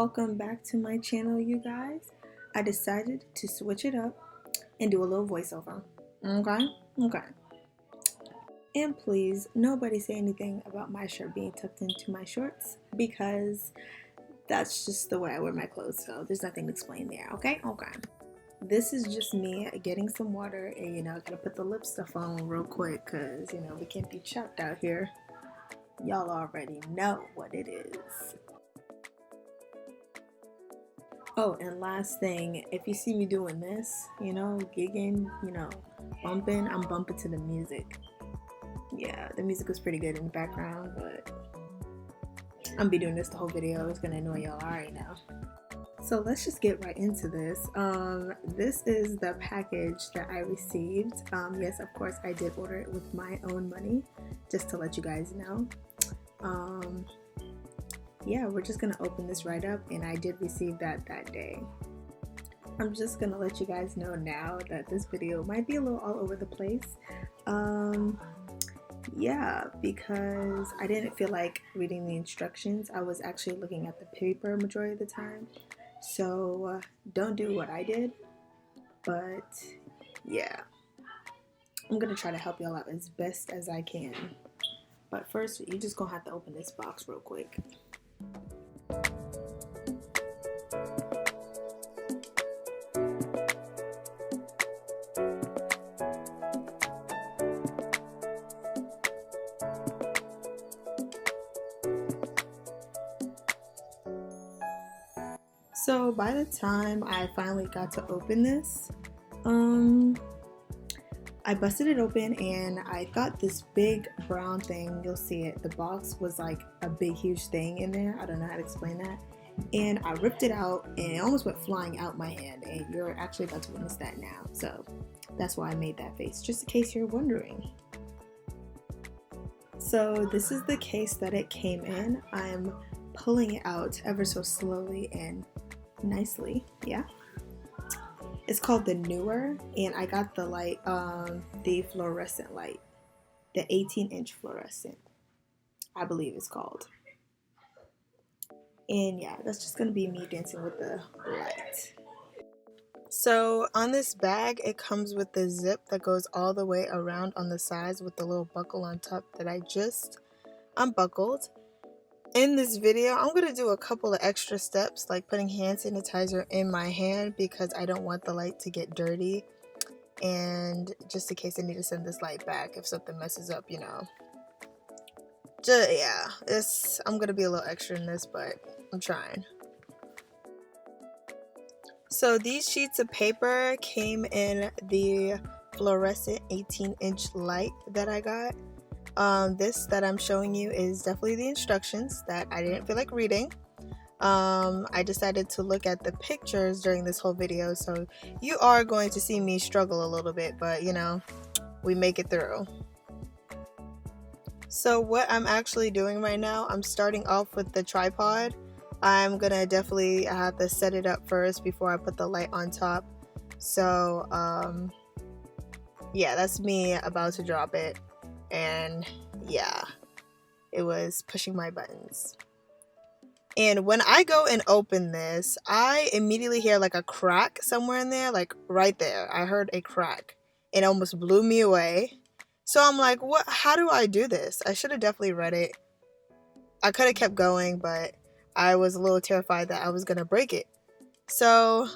Welcome back to my channel, you guys. I decided to switch it up and do a little voiceover. Okay. And please, nobody say anything about my shirt being tucked into my shorts because that's just the way I wear my clothes, so there's nothing to explain there, okay? Okay. This is just me getting some water and, I gotta put the lip stuff on real quick because, we can't be chapped out here. Y'all already know what it is. Oh, and last thing, if you see me doing this, gigging, bumping, I'm bumping to the music. Yeah, the music was pretty good in the background, but I'm gonna be doing this the whole video. It's gonna annoy y'all already now. So let's just get right into this. This is the package that I received. Yes, of course, I did order it with my own money, just to let you guys know. Yeah, we're just gonna open this right up, and I did receive that day. I'm just gonna let you guys know now that this video might be a little all over the place. Yeah, because I didn't feel like reading the instructions. I was actually looking at the paper majority of the time, so don't do what I did. But yeah, I'm gonna try to help y'all out as best as I can. But first, you're just gonna have to open this box real quick. So by the time I finally got to open this, I busted it open and I thought this big brown thing, you'll see it, the box was like a big huge thing in there. I don't know how to explain that. And I ripped it out and it almost went flying out my hand, and you're actually about to witness that now. So that's why I made that face, just in case you're wondering. So this is the case that it came in. I'm pulling it out ever so slowly and nicely, yeah. It's called the Neewer, and I got the light, the fluorescent light, the 18-inch fluorescent, I believe it's called. And yeah, that's just gonna be me dancing with the light. So on this bag, it comes with the zip that goes all the way around on the sides with the little buckle on top that I just unbuckled. In this video, I'm going to do a couple of extra steps, like putting hand sanitizer in my hand because I don't want the light to get dirty, and just in case I need to send this light back if something messes up, yeah, I'm going to be a little extra in this, but I'm trying. So these sheets of paper came in the fluorescent 18-inch light that I got. This that I'm showing you is definitely the instructions that I didn't feel like reading. I decided to look at the pictures during this whole video, so you are going to see me struggle a little bit, but we make it through. So what I'm actually doing right now, I'm starting off with the tripod. I'm gonna definitely have to set it up first before I put the light on top. So yeah, that's me about to drop it. And yeah, it was pushing my buttons. And when I go and open this, I immediately hear like a crack somewhere in there, like right there. I heard a crack. It almost blew me away. So I'm like, what? How do I do this? I should have definitely read it. I could have kept going, but I was a little terrified that I was going to break it. So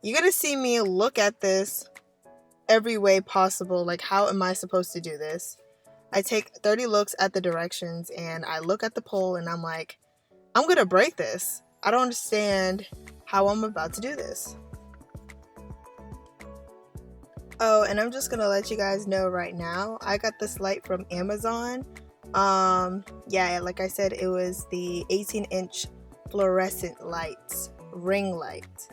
you're going to see me look at this every way possible. Like, how am I supposed to do this? I take 30 looks at the directions and I look at the pole and I'm like, I'm gonna break this. I don't understand how I'm about to do this. Oh, and I'm just gonna let you guys know right now, I got this light from Amazon. Yeah, like I said, it was the 18-inch fluorescent lights, ring light.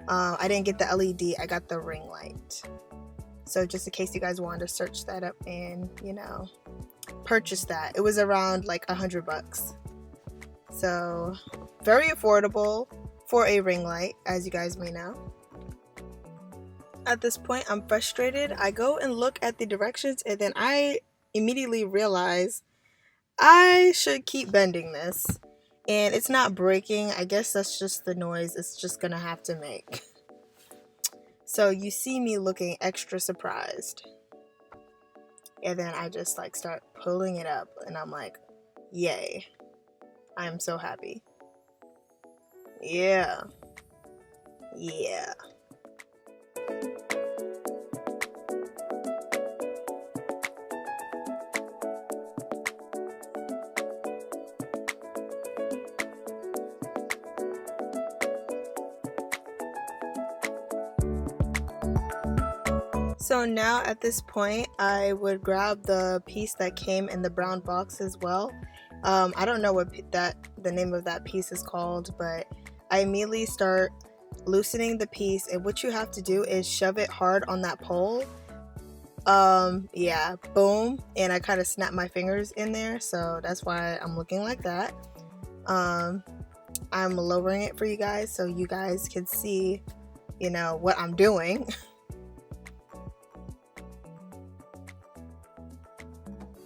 I didn't get the LED, I got the ring light. So just in case you guys wanted to search that up and, purchase that. It was around like $100. So very affordable for a ring light, as you guys may know. At this point, I'm frustrated. I go and look at the directions and then I immediately realize I should keep bending this. And it's not breaking. I guess that's just the noise it's just gonna have to make. So you see me looking extra surprised. And then I just like start pulling it up and I'm like, yay. I am so happy. Yeah. Yeah. So now at this point, I would grab the piece that came in the brown box as well. I don't know what the name of that piece is called, but I immediately start loosening the piece, and what you have to do is shove it hard on that pole. Yeah, boom, and I kind of snap my fingers in there, so that's why I'm looking like that. I'm lowering it for you guys so you guys can see, you know, what I'm doing.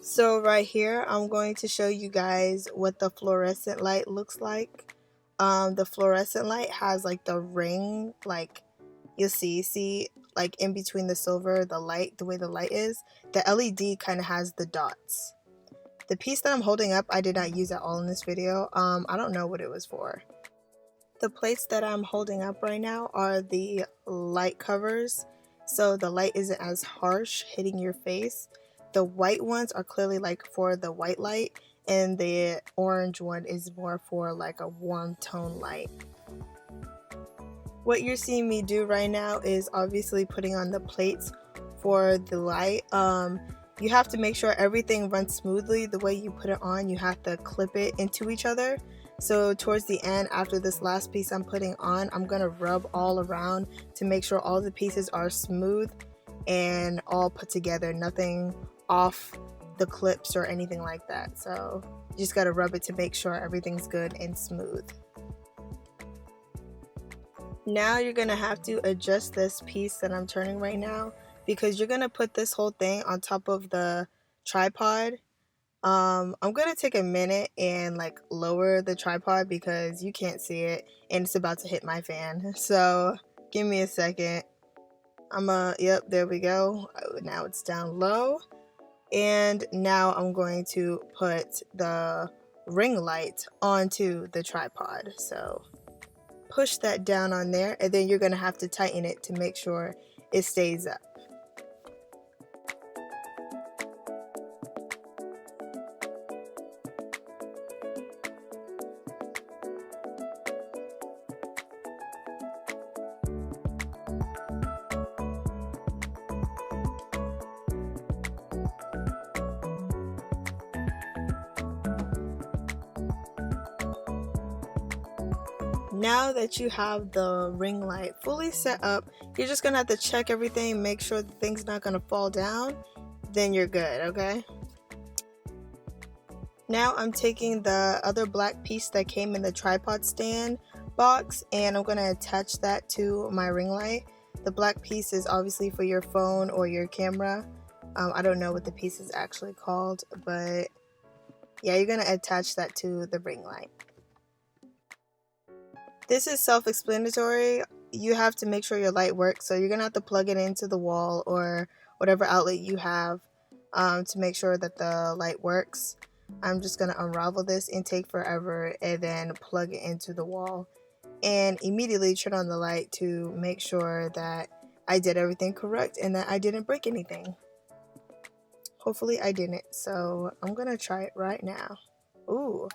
So right here, I'm going to show you guys what the fluorescent light looks like. The fluorescent light has like the ring, like you'll see like in between the silver, the light, the way the light is, the LED kind of has the dots. The piece that I'm holding up, I did not use at all in this video. I don't know what it was for. The plates that I'm holding up right now are the light covers, so the light isn't as harsh hitting your face. The white ones are clearly like for the white light, and the orange one is more for like a warm tone light. What you're seeing me do right now is obviously putting on the plates for the light. You have to make sure everything runs smoothly. The way you put it on, you have to clip it into each other. So towards the end, after this last piece I'm putting on, I'm gonna rub all around to make sure all the pieces are smooth and all put together, nothing off the clips or anything like that. So you just gotta rub it to make sure everything's good and smooth. Now you're gonna have to adjust this piece that I'm turning right now, because you're gonna put this whole thing on top of the tripod. I'm gonna take a minute and like lower the tripod because you can't see it and it's about to hit my fan. So give me a second. Yep, there we go. Now it's down low. And now I'm going to put the ring light onto the tripod. So push that down on there, and then you're gonna have to tighten it to make sure it stays up. Now that you have the ring light fully set up, you're just gonna have to check everything, make sure the thing's not gonna fall down, then you're good, okay? Now I'm taking the other black piece that came in the tripod stand box, and I'm gonna attach that to my ring light. The black piece is obviously for your phone or your camera. I don't know what the piece is actually called, but yeah, you're gonna attach that to the ring light. This is self-explanatory. You have to make sure your light works, so you're gonna have to plug it into the wall or whatever outlet you have to make sure that the light works. I'm just gonna unravel this and take forever and then plug it into the wall and immediately turn on the light to make sure that I did everything correct and that I didn't break anything. Hopefully I didn't, so I'm gonna try it right now. Ooh,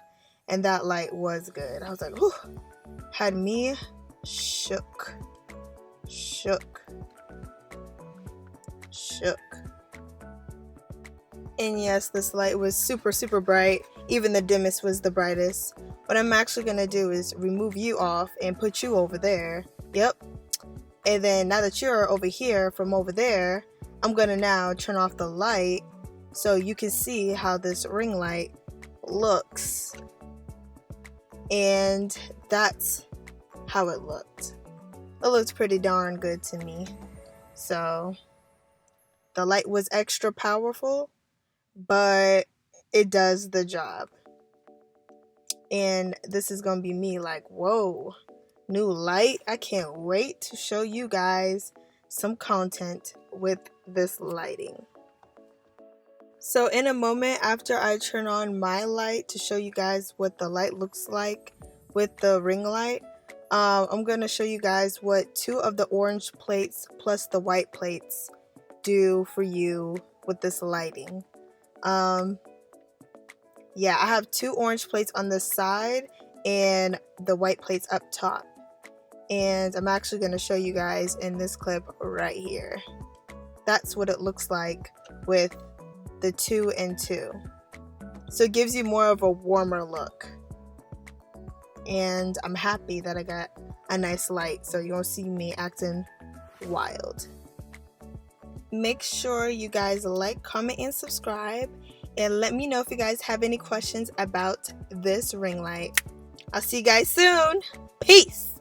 and that light was good. I was like, whew. Had me shook. And yes, this light was super bright. Even the dimmest was the brightest. What I'm actually gonna do is remove you off and put you over there. Yep. And then now that you're over here from over there, I'm gonna now turn off the light so you can see how this ring light looks. And that's how it looked. It looked pretty darn good to me. So the light was extra powerful, but it does the job. And this is gonna be me like, whoa, new light. I can't wait to show you guys some content with this lighting. So in a moment after I turn on my light to show you guys what the light looks like with the ring light, I'm going to show you guys what 2 of the orange plates plus the white plates do for you with this lighting. Yeah, I have 2 orange plates on this side and the white plates up top. And I'm actually going to show you guys in this clip right here. That's what it looks like with the 2 and 2. So it gives you more of a warmer look. And I'm happy that I got a nice light, so you won't see me acting wild. Make sure you guys like, comment, and subscribe. And let me know if you guys have any questions about this ring light. I'll see you guys soon. Peace.